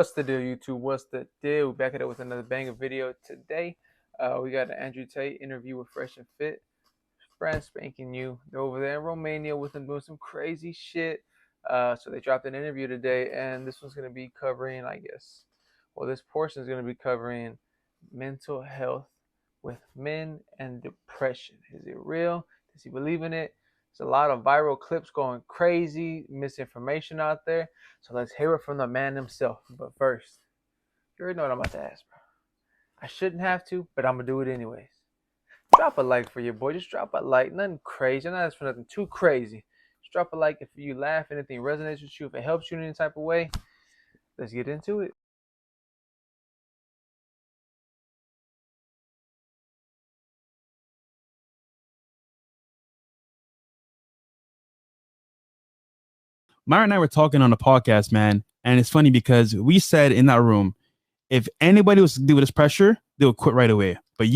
What's the deal, YouTube? What's the deal? We're back at it with another banger video today. We got an Andrew Tate interview with Fresh and Fit. Brand spanking new. They're over there in Romania with them doing some crazy shit. So they dropped an interview today, and this one's going to be covering, this portion is going to be covering mental health with men and depression. Is it real? Does he believe in it? There's a lot of viral clips going crazy, misinformation out there. So let's hear it from the man himself. But first, you already know what I'm about to ask, bro. I shouldn't have to, but I'm going to do it anyways. Drop a like for your boy. Just drop a like. Nothing crazy. I'm not asking for nothing too crazy. Just drop a like if you laugh, anything resonates with you, if it helps you in any type of way. Let's get into it. Myra and I were talking on the podcast, man, and it's funny because we said in that room, if anybody was to deal with this pressure, they would quit right away. But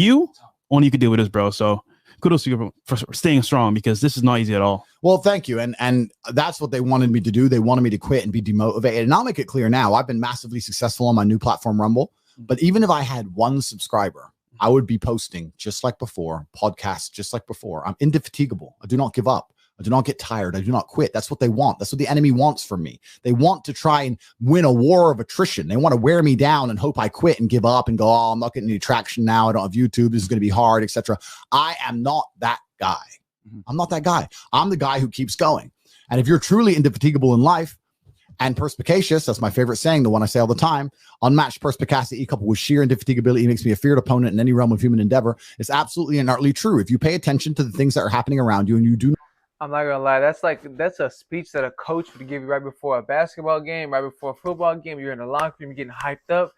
only you could deal with this, bro. So kudos to you for staying strong, because this is not easy at all. Well, thank you. And that's what they wanted me to do. They wanted me to quit and be demotivated. And I'll make it clear now, I've been massively successful on my new platform, Rumble. But even if I had one subscriber, I would be posting just like before, podcasts just like before. I'm indefatigable. I do not give up. I do not get tired. I do not quit. That's what they want. That's what the enemy wants from me. They want to try and win a war of attrition. They want to wear me down and hope I quit and give up and go, oh, I'm not getting any traction now. I don't have YouTube. This is going to be hard, etc. I am not that guy. I'm not that guy. I'm the guy who keeps going. And if you're truly indefatigable in life and perspicacious, that's my favorite saying, the one I say all the time, unmatched perspicacity coupled with sheer indefatigability makes me a feared opponent in any realm of human endeavor. It's absolutely and utterly true. If you pay attention to the things that are happening around you and you do not. I'm not gonna lie, that's a speech that a coach would give you right before a basketball game, right before a football game. You're in the locker room, you're getting hyped up.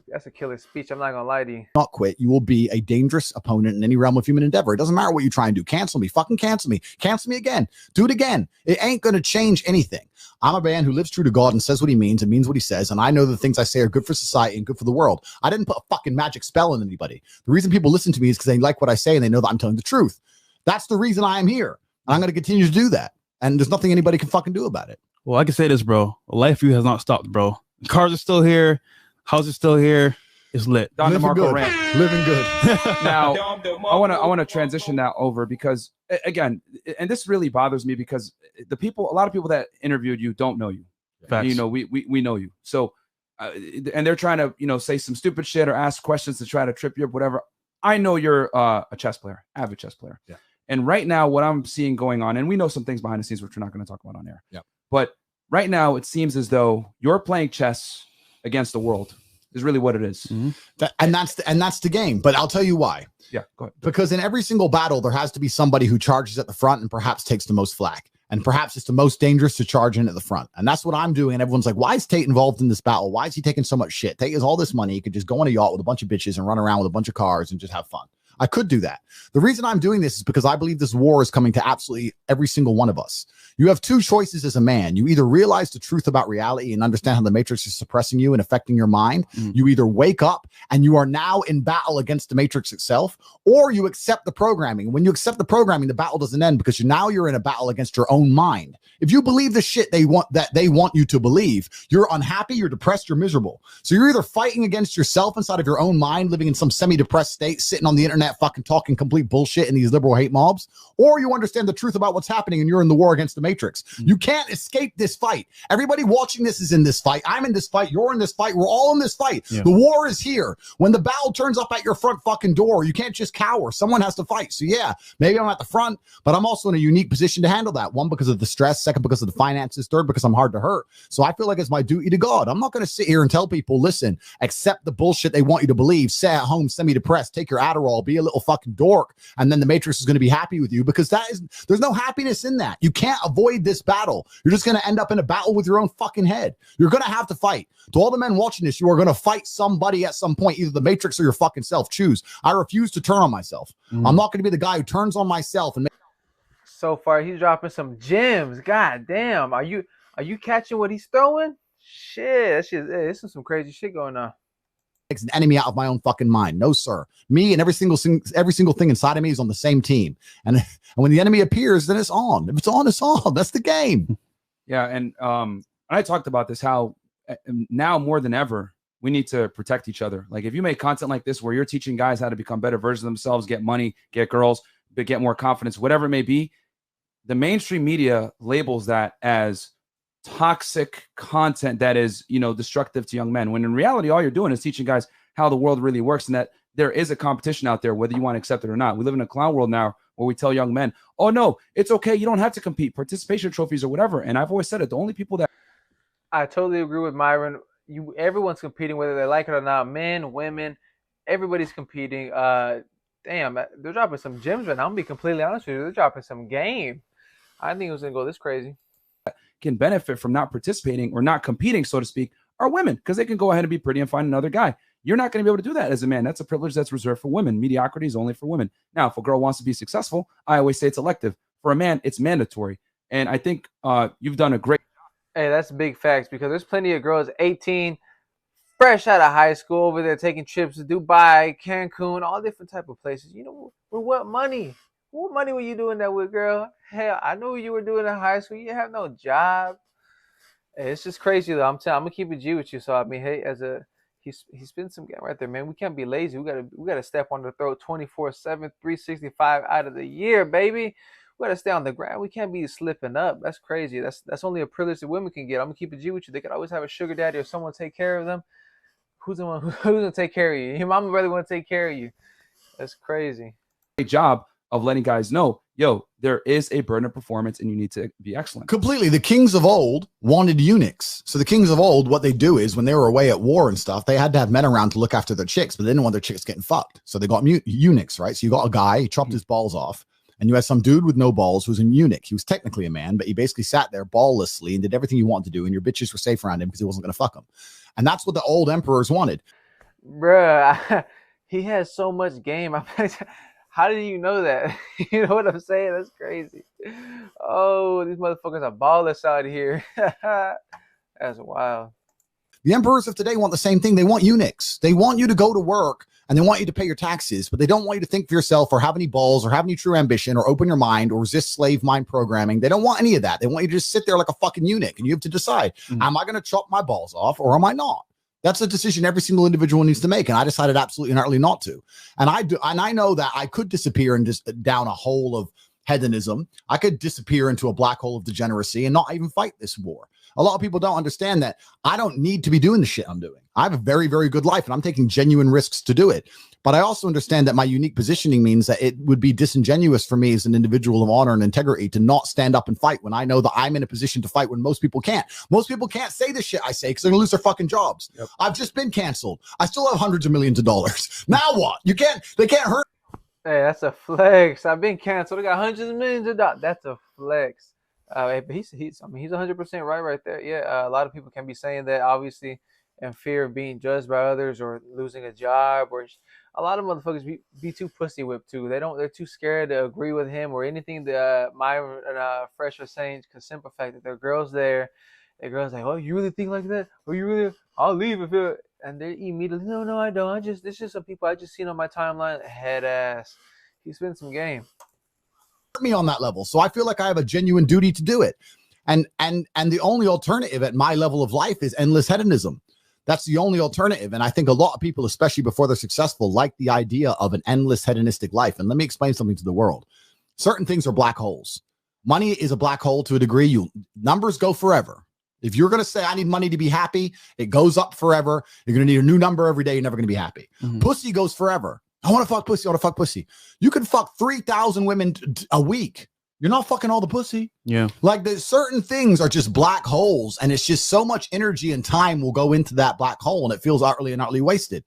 That's a killer speech. I'm not gonna lie to you. Not quit. You will be a dangerous opponent in any realm of human endeavor. It doesn't matter what you try and do. Cancel me. Fucking cancel me. Cancel me again. Do it again. It ain't gonna change anything. I'm a man who lives true to God and says what he means and means what he says. And I know the things I say are good for society and good for the world. I didn't put a fucking magic spell on anybody. The reason people listen to me is because they like what I say and they know that I'm telling the truth. That's the reason I am here. I'm going to continue to do that. And there's nothing anybody can fucking do about it. Well, I can say this, bro. Life view has not stopped, bro. Cars are still here. House is still here. It's lit. Don Living DeMarco good. rant. Living good. Now, I want to transition that over because, again, and this really bothers me because a lot of people that interviewed you don't know you. Facts. You know, we know you. So, and they're trying to, say some stupid shit or ask questions to try to trip you up, whatever. I know you're a chess player, avid chess player. Yeah. And right now, what I'm seeing going on, and we know some things behind the scenes which we're not going to talk about on air. Yeah. But right now, it seems as though you're playing chess against the world. Is really what it is. Mm-hmm. That's the game. But I'll tell you why. Yeah, go ahead. Because in every single battle, there has to be somebody who charges at the front and perhaps takes the most flack. And perhaps it's the most dangerous to charge in at the front. And that's what I'm doing. And everyone's like, why is Tate involved in this battle? Why is he taking so much shit? Tate has all this money. He could just go on a yacht with a bunch of bitches and run around with a bunch of cars and just have fun. I could do that. The reason I'm doing this is because I believe this war is coming to absolutely every single one of us. You have two choices as a man. You either realize the truth about reality and understand how the matrix is suppressing you and affecting your mind. You either wake up and you are now in battle against the matrix itself, or you accept the programming. When you accept the programming, the battle doesn't end because now you're in a battle against your own mind. If you believe the shit they want you to believe, you're unhappy, you're depressed, you're miserable. So you're either fighting against yourself inside of your own mind, living in some semi-depressed state, sitting on the internet, fucking talking complete bullshit in these liberal hate mobs, or you understand the truth about what's happening and you're in the war against the matrix. You can't escape this fight. Everybody watching this is in this fight. I'm in this fight. You're in this fight. We're all in this fight. Yeah. The war is here. When the battle turns up at your front fucking door, you can't just cower. Someone has to fight. So yeah, maybe I'm at the front, but I'm also in a unique position to handle that. One, because of the stress. Second, because of the finances. Third, because I'm hard to hurt. So I feel like it's my duty to God. I'm not going to sit here and tell people, listen, accept the bullshit they want you to believe. Stay at home, semi-depressed, take your Adderall, be a little fucking dork, and then the matrix is going to be happy with you, because there's no happiness in that. You can't avoid this battle. You're just going to end up in a battle with your own fucking head. You're going to have to fight. To all the men watching this, you are going to fight somebody at some point, either the matrix or your fucking self. Choose. I refuse to turn on myself. I'm not going to be the guy who turns on myself and So far, he's dropping some gems. God damn. Are you catching what he's throwing? Shit, this is some crazy shit going on. Makes an enemy out of my own fucking mind. No, sir. Me and every single thing inside of me is on the same team. And when the enemy appears, then it's on. If it's on, it's on. That's the game. Yeah, and I talked about this, how now more than ever, we need to protect each other. Like if you make content like this, where you're teaching guys how to become better versions of themselves, get money, get girls, but get more confidence, whatever it may be, the mainstream media labels that as toxic content that is, destructive to young men. When in reality, all you're doing is teaching guys how the world really works and that there is a competition out there, whether you want to accept it or not. We live in a clown world now where we tell young men, oh no, it's okay. You don't have to compete, participation trophies or whatever. And I've always said it. The only people that I totally agree with Myron. Everyone's competing, whether they like it or not. Men, women, everybody's competing. Damn, they're dropping some gems right now. I'm gonna be completely honest with you. They're dropping some game. I think it was gonna go this crazy. can benefit from not participating or not competing, so to speak, are women, because they can go ahead and be pretty and find another guy. You're not going to be able to do that as a man. That's a privilege that's reserved for women. Mediocrity is only for women. Now, if a girl wants to be successful, I always say it's elective. For a man, it's mandatory. And I think you've done a great Hey, that's big facts, because there's plenty of girls 18, fresh out of high school, over there taking trips to Dubai, Cancun, all different type of places. You know, with what money? What money were you doing that with, girl? Hell, I knew you were doing in high school. You have no job. Hey, it's just crazy though. I'm gonna keep it G with you. So I mean, hey, he's been some game right there, man. We can't be lazy. We gotta step on the throat 24/7, 365 out of the year, baby. We gotta stay on the ground. We can't be slipping up. That's crazy. That's only a privilege that women can get. I'm gonna keep it G with you. They could always have a sugar daddy or someone take care of them. Who's gonna take care of you? Your mama really want to take care of you. That's crazy. job of letting guys know, yo, there is a burden of performance and you need to be excellent. Completely. The kings of old wanted eunuchs. So the kings of old, what they do is when they were away at war and stuff, they had to have men around to look after their chicks, but they didn't want their chicks getting fucked. So they got eunuchs, right? So you got a guy, he chopped his balls off, and you had some dude with no balls who's a eunuch. He was technically a man, but he basically sat there balllessly and did everything you wanted to do, and your bitches were safe around him because he wasn't going to fuck them. And that's what the old emperors wanted. Bruh, he has so much game. How did you know that? You know what I'm saying? That's crazy. Oh, these motherfuckers are ballers out here. That's wild. The emperors of today want the same thing. They want eunuchs. They want you to go to work and they want you to pay your taxes, but they don't want you to think for yourself or have any balls or have any true ambition or open your mind or resist slave mind programming. They don't want any of that. They want you to just sit there like a fucking eunuch and you have to decide, am I going to chop my balls off or am I not? That's a decision every single individual needs to make. And I decided absolutely and utterly not to. And I know that I could disappear and just down a hole of hedonism. I could disappear into a black hole of degeneracy and not even fight this war. A lot of people don't understand that I don't need to be doing the shit I'm doing. I have a very, very good life and I'm taking genuine risks to do it. But I also understand that my unique positioning means that it would be disingenuous for me as an individual of honor and integrity to not stand up and fight when I know that I'm in a position to fight when most people can't. Most people can't say the shit I say because they're gonna lose their fucking jobs. Yep. I've just been canceled. I still have hundreds of millions of dollars. Now what? They can't hurt. Hey, that's a flex. I've been canceled. I got hundreds of millions of dollars. That's a flex. But he's 100% right there. Yeah, a lot of people can be saying that, obviously, in fear of being judged by others or losing a job, or a lot of motherfuckers be too pussy whipped too. They're too scared to agree with him or anything that Myron and Fresh are saying, because simple fact that there are girls there. The girls like, oh, you really think like that? Or you really? I'll leave if it. And they immediately, no, I don't. This is some people I just seen on my timeline. Head ass. He's been some game. Me on that level, so I feel like I have a genuine duty to do it, and the only alternative at my level of life is endless hedonism. That's the only alternative, and I think a lot of people, especially before they're successful, like the idea of an endless hedonistic life. And let me explain something to the world. Certain things are black holes. Money is a black hole to a degree. Numbers go forever. If you're going to say I need money to be happy, it goes up forever. You're going to need a new number every day. You're never going to be happy. Pussy goes forever. I want to fuck pussy. I want to fuck pussy. You can fuck 3,000 women a week. You're not fucking all the pussy. Yeah. Like there's certain things are just black holes, and it's just so much energy and time will go into that black hole, and it feels utterly and utterly wasted.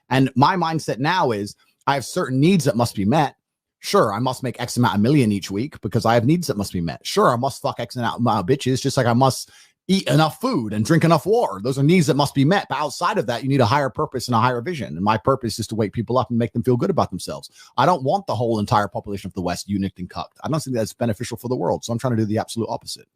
And my mindset now is I have certain needs that must be met. Sure, I must make X amount of million each week because I have needs that must be met. Sure, I must fuck X amount of bitches, just like I must eat enough food and drink enough water. Those are needs that must be met. But outside of that, you need a higher purpose and a higher vision. And my purpose is to wake people up and make them feel good about themselves. I don't want the whole entire population of the West eunuched and cucked. I don't think that's beneficial for the world. So I'm trying to do the absolute opposite.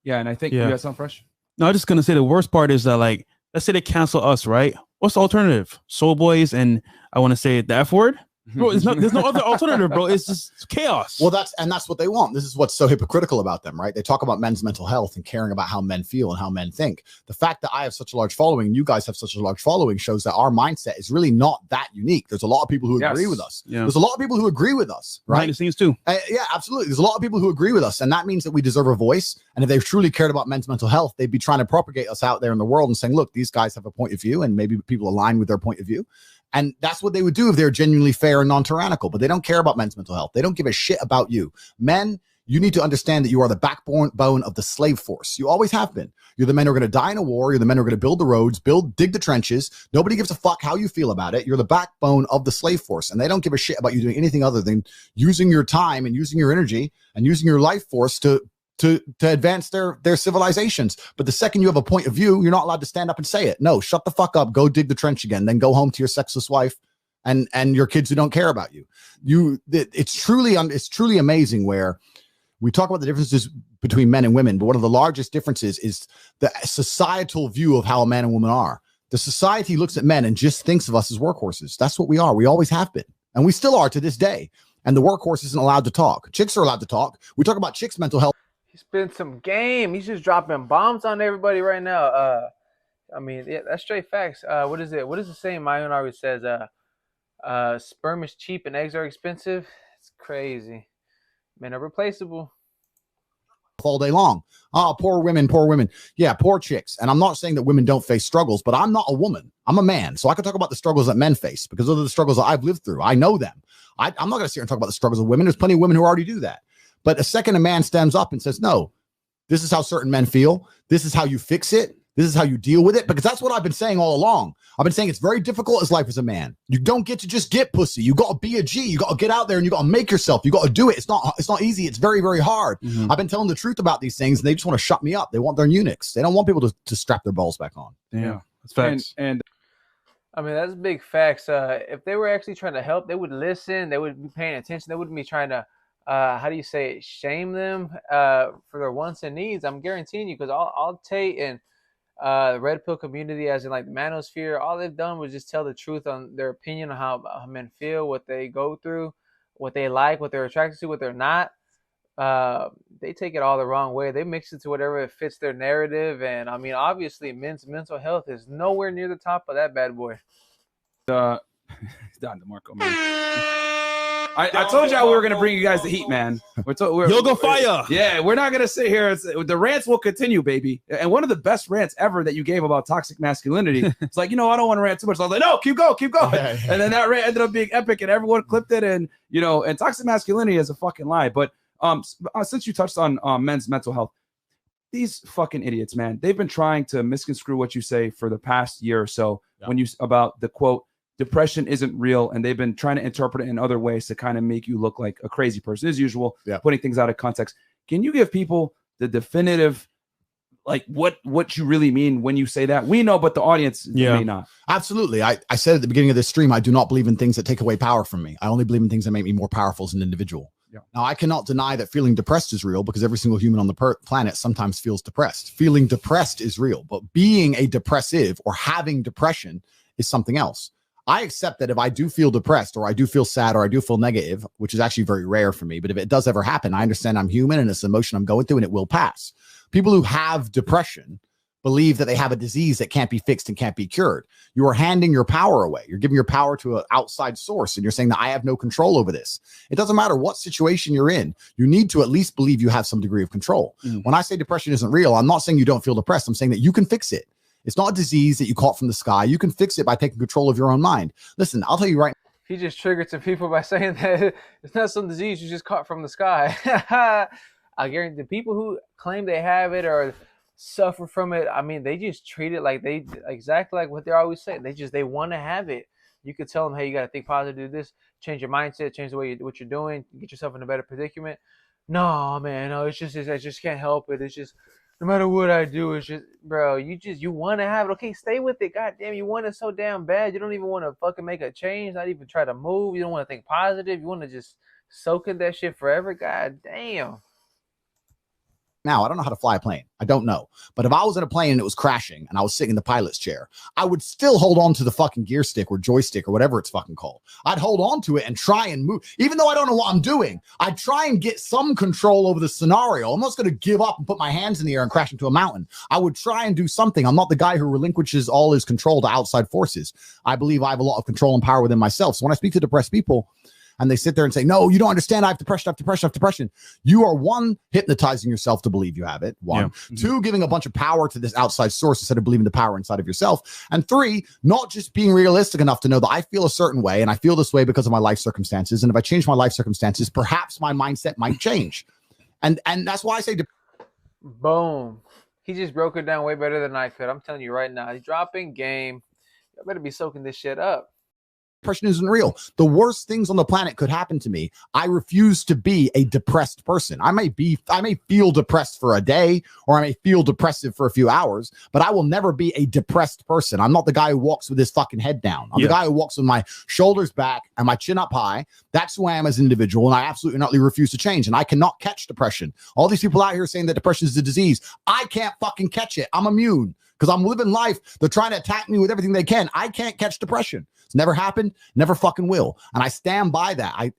Yeah, and I think you got something fresh. No, I'm just gonna say the worst part is that, like, let's say they cancel us, right? What's the alternative? Soul Boys and I want to say the F word. Bro, there's no other alternative, bro. It's just chaos. Well, that's what they want. This is what's so hypocritical about them, right? They talk about men's mental health and caring about how men feel and how men think. The fact that I have such a large following and you guys have such a large following shows that our mindset is really not that unique. There's a lot of people who agree with us. Yeah. There's a lot of people who agree with us, right? Behind the scenes too. Yeah, absolutely. There's a lot of people who agree with us, and that means that we deserve a voice. And if they truly cared about men's mental health, they'd be trying to propagate us out there in the world and saying, look, these guys have a point of view, and maybe people align with their point of view. And that's what they would do if they're genuinely fair and non-tyrannical. But they don't care about men's mental health. They don't give a shit about you. Men, you need to understand that you are the backbone of the slave force. You always have been. You're the men who are going to die in a war. You're the men who are going to build the roads, dig the trenches. Nobody gives a fuck how you feel about it. You're the backbone of the slave force. And they don't give a shit about you doing anything other than using your time and using your energy and using your life force to advance their civilizations. But the second you have a point of view, you're not allowed to stand up and say it. No, shut the fuck up. Go dig the trench again. Then go home to your sexless wife and your kids who don't care about you. It's truly amazing where we talk about the differences between men and women, but one of the largest differences is the societal view of how a man and woman are. The society looks at men and just thinks of us as workhorses. That's what we are. We always have been. And we still are to this day. And the workhorse isn't allowed to talk. Chicks are allowed to talk. We talk about chicks' mental health. He's been some game. He's just dropping bombs on everybody right now. I mean, yeah, that's straight facts. What is it? What is the saying? Mayan always says, sperm is cheap and eggs are expensive. It's crazy. Men are replaceable. All day long. Oh, poor women. Yeah, poor chicks. And I'm not saying that women don't face struggles, but I'm not a woman. I'm a man. So I can talk about the struggles that men face because those are the struggles that I've lived through. I know them. I'm not going to sit here and talk about the struggles of women. There's plenty of women who already do that. But a second a man stands up and says, no, this is how certain men feel. This is how you fix it. This is how you deal with it. Because that's what I've been saying all along. I've been saying it's very difficult as life as a man. You don't get to just get pussy. You got to be a G. You got to get out there and you got to make yourself. You got to do it. It's not easy. It's very, very hard. I've been telling the truth about these things and they just want to shut me up. They want their eunuchs. They don't want people to strap their balls back on. Yeah, that's facts. And I mean, that's big facts. If they were actually trying to help, they would listen. They would be paying attention. They wouldn't be trying to, how do you say it, shame them for their wants and needs. I'm guaranteeing you, because all Tate and the Red Pill community, as in like the manosphere, all they've done was just tell the truth on their opinion on how men feel, what they go through, what they like, what they're attracted to, what they're not. They take it all the wrong way. They mix it to whatever it fits their narrative. And I mean, obviously, men's mental health is nowhere near the top of that bad boy. Don DeMarco, man. I told y'all we were going to bring you guys the heat, man. You'll go fire. Yeah, we're not going to sit here. The rants will continue, baby. And one of the best rants ever that you gave about toxic masculinity, it's like, I don't want to rant too much. So I was like, no, keep going. Yeah. And then that rant ended up being epic and everyone clipped it. And, and toxic masculinity is a fucking lie. But since you touched on men's mental health, these fucking idiots, man, they've been trying to misconstrue what you say for the past year or so about the quote, depression isn't real, and they've been trying to interpret it in other ways to kind of make you look like a crazy person, as usual, putting things out of context. Can you give people the definitive, like what you really mean when you say that? We know, but the audience may not. Absolutely. I said at the beginning of this stream, I do not believe in things that take away power from me. I only believe in things that make me more powerful as an individual. Yeah. Now, I cannot deny that feeling depressed is real, because every single human on the planet sometimes feels depressed. Feeling depressed is real, but being a depressive or having depression is something else. I accept that if I do feel depressed or I do feel sad or I do feel negative, which is actually very rare for me, but if it does ever happen, I understand I'm human and it's an emotion I'm going through and it will pass. People who have depression believe that they have a disease that can't be fixed and can't be cured. You are handing your power away. You're giving your power to an outside source and you're saying that I have no control over this. It doesn't matter what situation you're in. You need to at least believe you have some degree of control. When I say depression isn't real, I'm not saying you don't feel depressed. I'm saying that you can fix it. It's not a disease that you caught from the sky. You can fix it by taking control of your own mind. Listen, I'll tell you right now. He just triggered some people by saying that it's not some disease you just caught from the sky. I guarantee the people who claim they have it or suffer from it, I mean, they just treat it like they exactly like what they're always saying. They want to have it. You could tell them, hey, you got to think positive, do this, change your mindset, change the way what you're doing, get yourself in a better predicament. No, man, no, I just can't help it. It's just, no matter what I do, it's just, bro, you want to have it. Okay, stay with it. God damn, you want it so damn bad. You don't even want to fucking make a change, not even try to move. You don't want to think positive. You want to just soak in that shit forever. God damn. now. I don't know how to fly a plane. I don't know. But if I was in a plane and it was crashing and I was sitting in the pilot's chair, I would still hold on to the fucking gear stick or joystick or whatever it's fucking called. I'd hold on to it and try and move. Even though I don't know what I'm doing, I'd try and get some control over the scenario. I'm not going to give up and put my hands in the air and crash into a mountain. I would try and do something. I'm not the guy who relinquishes all his control to outside forces. I believe I have a lot of control and power within myself. So when I speak to depressed people, and they sit there and say, no, you don't understand. I have depression, I have depression, I have depression. You are, one, hypnotizing yourself to believe you have it. One. Yeah. Two, giving a bunch of power to this outside source instead of believing the power inside of yourself. And three, not just being realistic enough to know that I feel a certain way and I feel this way because of my life circumstances. And if I change my life circumstances, perhaps my mindset might change. And that's why I say, boom. He just broke it down way better than I could. I'm telling you right now, he's dropping game. You better be soaking this shit up. Depression isn't real. The worst things on the planet could happen to me. I refuse to be a depressed person. I may feel depressed for a day, or I may feel depressive for a few hours, but I will never be a depressed person. I'm not the guy who walks with his fucking head down. I'm the guy who walks with my shoulders back and my chin up high. That's who I am as an individual, and I absolutely not refuse to change. And I cannot catch depression. All these people out here saying that depression is a disease, I can't fucking catch it. I'm immune because I'm living life. They're trying to attack me with everything they can. I can't catch depression. It's never happened, never fucking will. And I stand by that.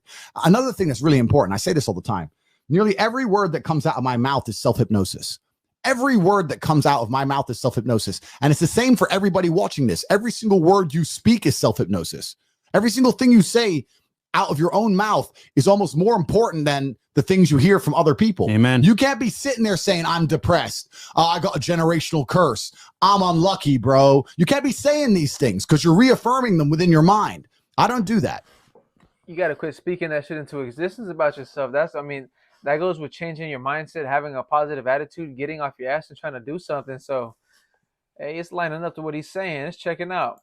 Another thing that's really important, I say this all the time, nearly every word that comes out of my mouth is self-hypnosis. Every word that comes out of my mouth is self-hypnosis. And it's the same for everybody watching this. Every single word you speak is self-hypnosis. Every single thing you say out of your own mouth is almost more important than the things you hear from other people. Amen. You can't be sitting there saying, I'm depressed. I got a generational curse. I'm unlucky, bro. You can't be saying these things because you're reaffirming them within your mind. I don't do that. You got to quit speaking that shit into existence about yourself. That goes with changing your mindset, having a positive attitude, getting off your ass and trying to do something. So, hey, it's lining up to what he's saying. It's checking out.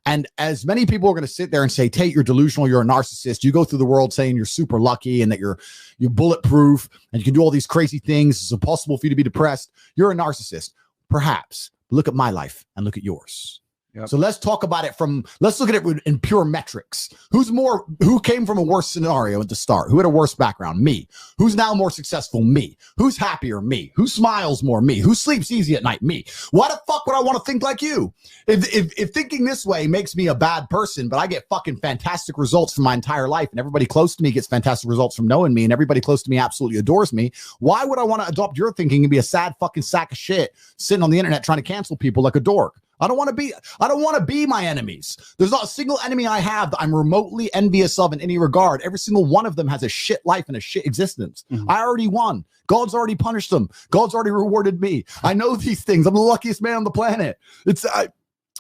And as many people are going to sit there and say, Tate, you're delusional, you're a narcissist. You go through the world saying you're super lucky and that you're bulletproof and you can do all these crazy things. It's impossible for you to be depressed. You're a narcissist. Perhaps. Look at my life and look at yours. Yep. So let's talk about it let's look at it in pure metrics. Who came from a worse scenario at the start? Who had a worse background? Me. Who's now more successful? Me. Who's happier? Me. Who smiles more? Me. Who sleeps easy at night? Me. Why the fuck would I want to think like you? If thinking this way makes me a bad person, but I get fucking fantastic results from my entire life and everybody close to me gets fantastic results from knowing me and everybody close to me absolutely adores me, why would I want to adopt your thinking and be a sad fucking sack of shit sitting on the internet trying to cancel people like a dork? I don't want to be my enemies. There's not a single enemy I have that I'm remotely envious of in any regard. Every single one of them has a shit life and a shit existence. Mm-hmm. I already won. God's already punished them. God's already rewarded me. I know these things. I'm the luckiest man on the planet.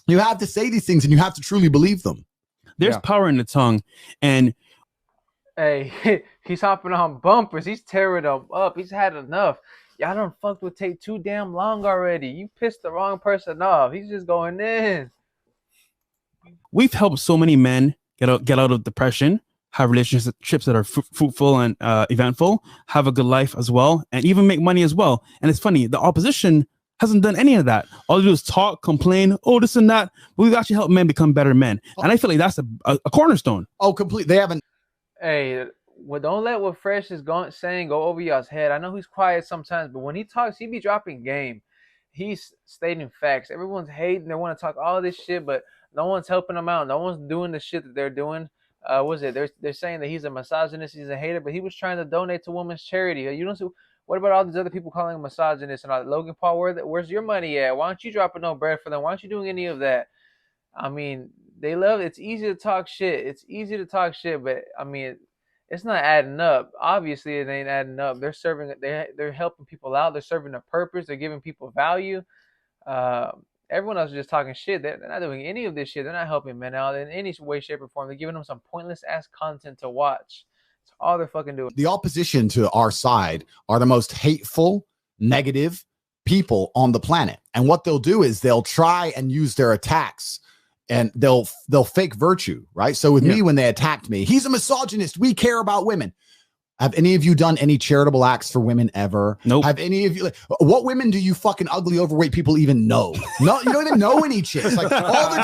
You have to say these things and you have to truly believe them. There's power in the tongue. And hey, he's hopping on bumpers. He's tearing them up. He's had enough. Y'all done fucked with Tate too damn long already. You pissed the wrong person off. He's just going in. We've helped so many men get out of depression, have relationships that are fruitful and eventful, have a good life as well, and even make money as well. And it's funny, the opposition hasn't done any of that. All they do is talk, complain, this and that. But we've actually helped men become better men. And I feel like that's a cornerstone. Oh, complete. They haven't. Hey, well, don't let what Fresh is saying go over y'all's head. I know he's quiet sometimes, but when he talks, he be dropping game. He's stating facts. Everyone's hating. They want to talk all this shit, but no one's helping them out. No one's doing the shit that they're doing. They're saying that he's a misogynist, he's a hater, but he was trying to donate to women's charity. You don't see. What about all these other people calling him misogynist and all that? Logan Paul, where's your money at? Why aren't you dropping no bread for them? Why aren't you doing any of that? I mean, they love it. It's easy to talk shit. But I mean, it's not adding up. Obviously, it ain't adding up. They're helping people out. They're serving a purpose. They're giving people value. Everyone else is just talking shit. They're not doing any of this shit. They're not helping men out in any way, shape, or form. They're giving them some pointless ass content to watch. That's all they're fucking doing. The opposition to our side are the most hateful, negative people on the planet. And what they'll do is they'll try and use their attacks and they'll fake virtue, right? So with me, when they attacked me, he's a misogynist. We care about women. Have any of you done any charitable acts for women ever? Nope. Have any of you, what women do you fucking ugly, overweight people even know? No, you don't even know any chicks. Like all the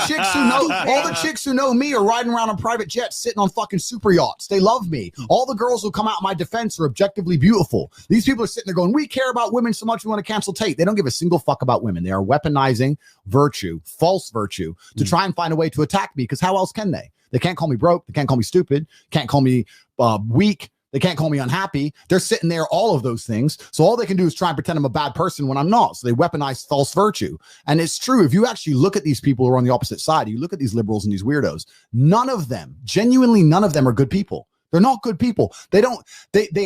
chicks who know me are riding around on private jets, sitting on fucking super yachts. They love me. All the girls who come out in my defense are objectively beautiful. These people are sitting there going, we care about women so much we want to cancel Tate. They don't give a single fuck about women. They are weaponizing virtue, false virtue, to try and find a way to attack me, because how else can they? They can't call me broke. They can't call me stupid. Can't call me weak. They can't call me unhappy. They're sitting there, all of those things. So all they can do is try and pretend I'm a bad person when I'm not. So they weaponize false virtue. And it's true. If you actually look at these people who are on the opposite side, you look at these liberals and these weirdos, none of them, genuinely none of them are good people. They're not good people. They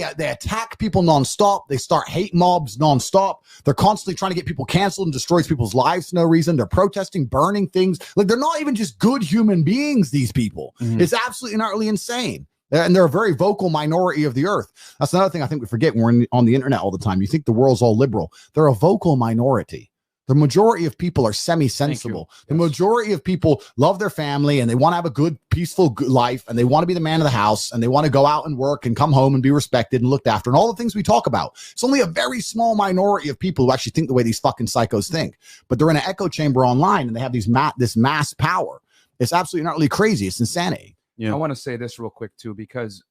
attack people nonstop. They start hate mobs nonstop. They're constantly trying to get people canceled and destroys people's lives for no reason. They're protesting, burning things. Like, they're not even just good human beings, these people. It's absolutely and utterly insane. And they're a very vocal minority of the earth. That's another thing I think we forget when we're on the internet all the time. You think the world's all liberal. They're a vocal minority. The majority of people are semi-sensible. The majority of people love their family and they want to have a good, peaceful life, and they want to be the man of the house, and they want to go out and work and come home and be respected and looked after and all the things we talk about. It's only a very small minority of people who actually think the way these fucking psychos think. But they're in an echo chamber online and they have this mass power. It's absolutely utterly crazy. It's insanity. Yeah. I want to say this real quick too, because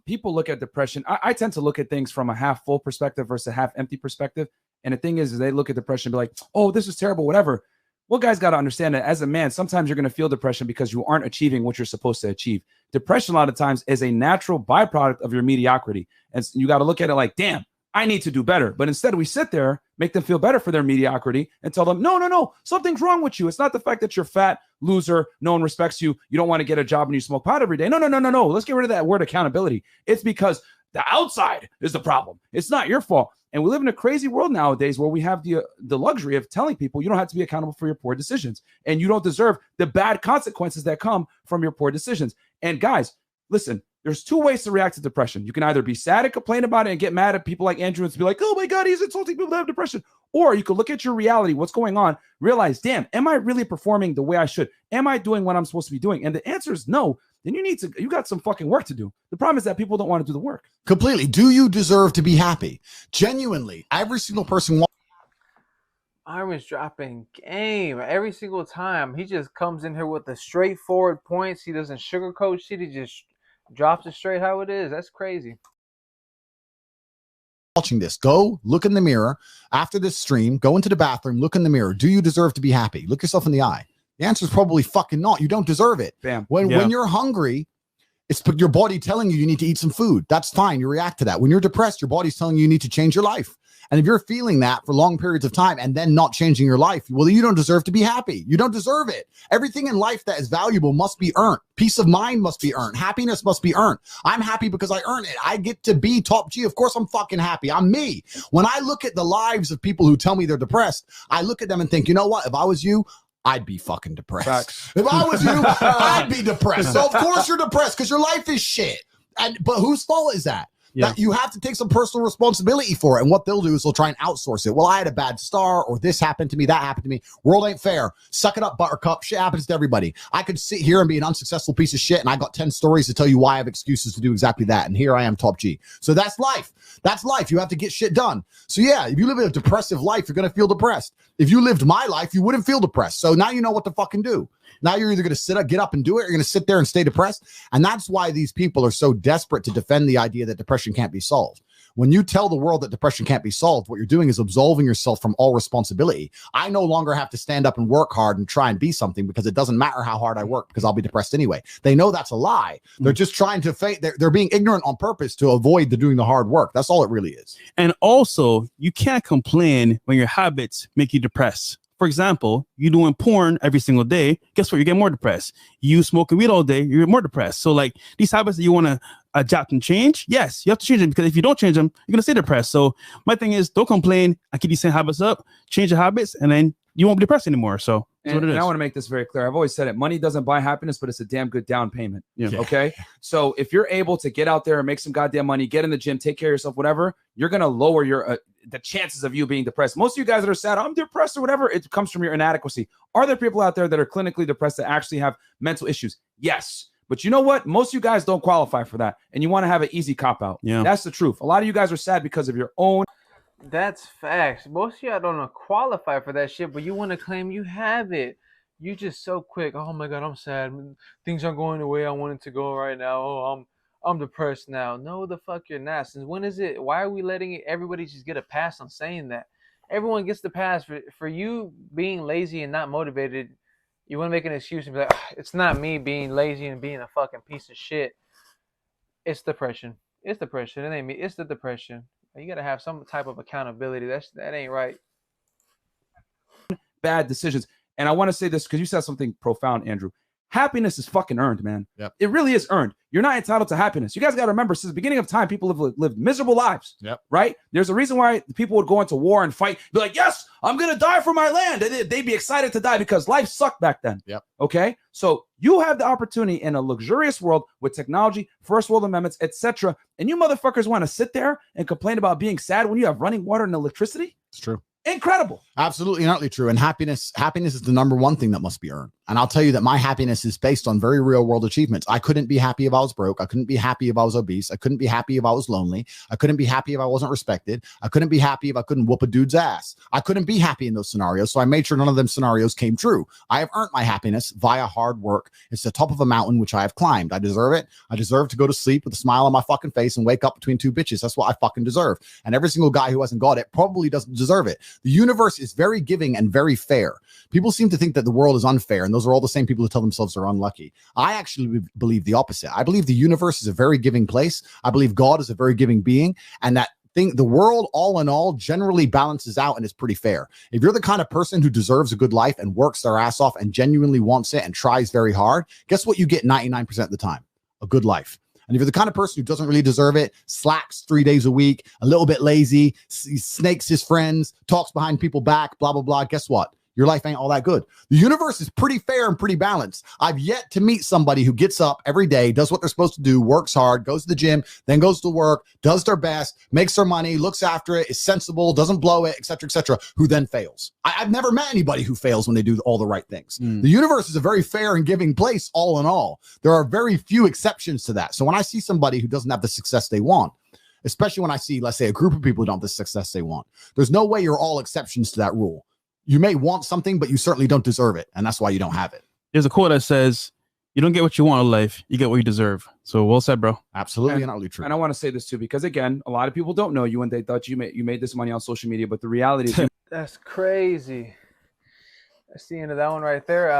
people look at depression. I tend to look at things from a half full perspective versus a half empty perspective. And the thing is they look at depression and be like, oh, this is terrible, whatever. Well, guys got to understand that as a man, sometimes you're going to feel depression because you aren't achieving what you're supposed to achieve. Depression a lot of times is a natural byproduct of your mediocrity. And you got to look at it like, damn, I need to do better. But instead we sit there, make them feel better for their mediocrity and tell them, no, something's wrong with you. It's not the fact that you're fat, loser, no one respects you, you don't want to get a job and you smoke pot every day. No. Let's get rid of that word accountability. It's because the outside is the problem. It's not your fault. And we live in a crazy world nowadays where we have the luxury of telling people you don't have to be accountable for your poor decisions, and you don't deserve the bad consequences that come from your poor decisions. And guys, listen, there's two ways to react to depression. You can either be sad and complain about it and get mad at people like Andrew and be like, oh my God, he's insulting people that have depression. Or you could look at your reality, what's going on, realize, damn, am I really performing the way I should? Am I doing what I'm supposed to be doing? And the answer is no. Then you got some fucking work to do. The problem is that people don't want to do the work. Completely. Do you deserve to be happy? Genuinely, every single person. Iron's dropping game every single time. He just comes in here with the straightforward points. He doesn't sugarcoat shit. He just drops it straight how it is. That's crazy. Watching this, go look in the mirror after this stream. Go into the bathroom. Look in the mirror. Do you deserve to be happy? Look yourself in the eye. The answer is probably fucking not. You don't deserve it. Bam. When you're hungry, it's your body telling you need to eat some food. That's fine. You react to that. When you're depressed, your body's telling you need to change your life. And if you're feeling that for long periods of time and then not changing your life, well, you don't deserve to be happy. You don't deserve it. Everything in life that is valuable must be earned. Peace of mind must be earned. Happiness must be earned. I'm happy because I earn it. I get to be top G. Of course, I'm fucking happy. I'm me. When I look at the lives of people who tell me they're depressed, I look at them and think, you know what? If I was you, I'd be fucking depressed. Facts. If I was you, I'd be depressed. So of course you're depressed because your life is shit. But whose fault is that? Yeah. That you have to take some personal responsibility for it. And what they'll do is they'll try and outsource it. Well, I had a bad star, or this happened to me, that happened to me. World ain't fair. Suck it up, buttercup. Shit happens to everybody. I could sit here and be an unsuccessful piece of shit, and I got 10 stories to tell you why I have excuses to do exactly that. And here I am, top G. So that's life. That's life. You have to get shit done. So yeah, if you live a depressive life, you're going to feel depressed. If you lived my life, you wouldn't feel depressed. So now you know what to fucking do. Now you're either going to get up and do it, or you're going to sit there and stay depressed. And that's why these people are so desperate to defend the idea that depression can't be solved. When you tell the world that depression can't be solved, what you're doing is absolving yourself from all responsibility. I no longer have to stand up and work hard and try and be something because it doesn't matter how hard I work because I'll be depressed anyway. They know that's a lie. They're just trying to fake. They're being ignorant on purpose to avoid doing the hard work. That's all it really is. And also, you can't complain when your habits make you depressed. For example, you doing porn every single day. Guess what? You get more depressed. You smoking weed all day. You're more depressed. So like these habits that you want to adapt and change, yes, you have to change them, because if you don't change them, you're going to stay depressed. So my thing is, don't complain. I keep these same habits up, change the habits, and then you won't be depressed anymore. So that's what it is. And I want to make this very clear. I've always said it. Money doesn't buy happiness, but it's a damn good down payment. Yeah. Okay. So if you're able to get out there and make some goddamn money, get in the gym, take care of yourself, whatever, you're going to lower your the chances of you being depressed. Most of you guys that are sad, I'm depressed or whatever, it comes from your inadequacy. Are there people out there that are clinically depressed that actually have mental issues? Yes. But you know what? Most of you guys don't qualify for that. And you want to have an easy cop-out. Yeah. That's the truth. A lot of you guys are sad because of your own. That's facts. Most of y'all don't qualify for that shit, but you want to claim you have it. You just so quick. Oh my god, I'm sad. Things aren't going the way I want it to go right now. Oh, I'm depressed now. No, the fuck you're not. Since when is it? Why are we letting everybody just get a pass on saying that? Everyone gets the pass for you being lazy and not motivated. You want to make an excuse and be like, it's not me being lazy and being a fucking piece of shit. It's depression. It's depression. It ain't me. It's the depression. You gotta have some type of accountability. That ain't right. Bad decisions. And I want to say this because you said something profound, Andrew. Happiness is fucking earned, man. Yep. It really is earned. You're not entitled to happiness. You guys got to remember, since the beginning of time, people have lived miserable lives. Yep. Right? There's a reason why people would go into war and fight. Be like, yes, I'm going to die for my land. They'd be excited to die because life sucked back then. Yep. Okay? So you have the opportunity in a luxurious world with technology, first world amendments, etc. And you motherfuckers want to sit there and complain about being sad when you have running water and electricity? It's true. Incredible. Absolutely not true. And happiness is the number one thing that must be earned. And I'll tell you that my happiness is based on very real world achievements. I couldn't be happy if I was broke. I couldn't be happy if I was obese. I couldn't be happy if I was lonely. I couldn't be happy if I wasn't respected. I couldn't be happy if I couldn't whoop a dude's ass. I couldn't be happy in those scenarios. So I made sure none of them scenarios came true. I have earned my happiness via hard work. It's the top of a mountain, which I have climbed. I deserve it. I deserve to go to sleep with a smile on my fucking face and wake up between two bitches. That's what I fucking deserve. And every single guy who hasn't got it probably doesn't deserve it. The universe is very giving and very fair. People seem to think that the world is unfair, and those are all the same people who tell themselves they're unlucky. I actually believe the opposite. I believe the universe is a very giving place. I believe God is a very giving being, and that the world all in all generally balances out and is pretty fair. If you're the kind of person who deserves a good life and works their ass off and genuinely wants it and tries very hard, guess what you get 99% of the time? A good life. And if you're the kind of person who doesn't really deserve it, slacks 3 days a week, a little bit lazy, snakes his friends, talks behind people back, blah, blah, blah, guess what? Your life ain't all that good. The universe is pretty fair and pretty balanced. I've yet to meet somebody who gets up every day, does what they're supposed to do, works hard, goes to the gym, then goes to work, does their best, makes their money, looks after it, is sensible, doesn't blow it, et cetera, who then fails. I've never met anybody who fails when they do all the right things. The universe is a very fair and giving place all in all. There are very few exceptions to that. So when I see somebody who doesn't have the success they want, especially when I see, let's say, a group of people who don't have the success they want, there's no way you're all exceptions to that rule. You may want something, but you certainly don't deserve it. And that's why you don't have it. There's a quote that says, you don't get what you want in life, you get what you deserve. So well said, bro. Absolutely and utterly true. And I want to say this too, because again, a lot of people don't know you and they thought you made this money on social media, but the reality is That's crazy. That's the end of that one right there.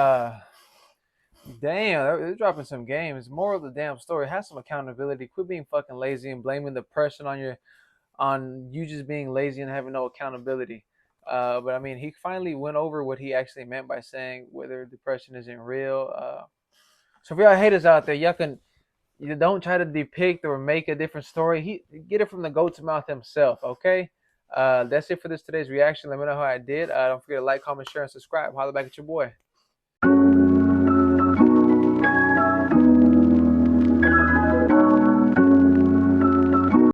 Damn, they're dropping some games. Moral of the damn story: have some accountability. Quit being fucking lazy and blaming the depression on you just being lazy and having no accountability. But I mean, he finally went over what he actually meant by saying whether depression isn't real. So for y'all haters out there, you don't try to depict or make a different story. Get it from the goat's mouth himself, okay? That's it for today's reaction. Let me know how I did. Don't forget to like, comment, share, and subscribe. Holla back at your boy.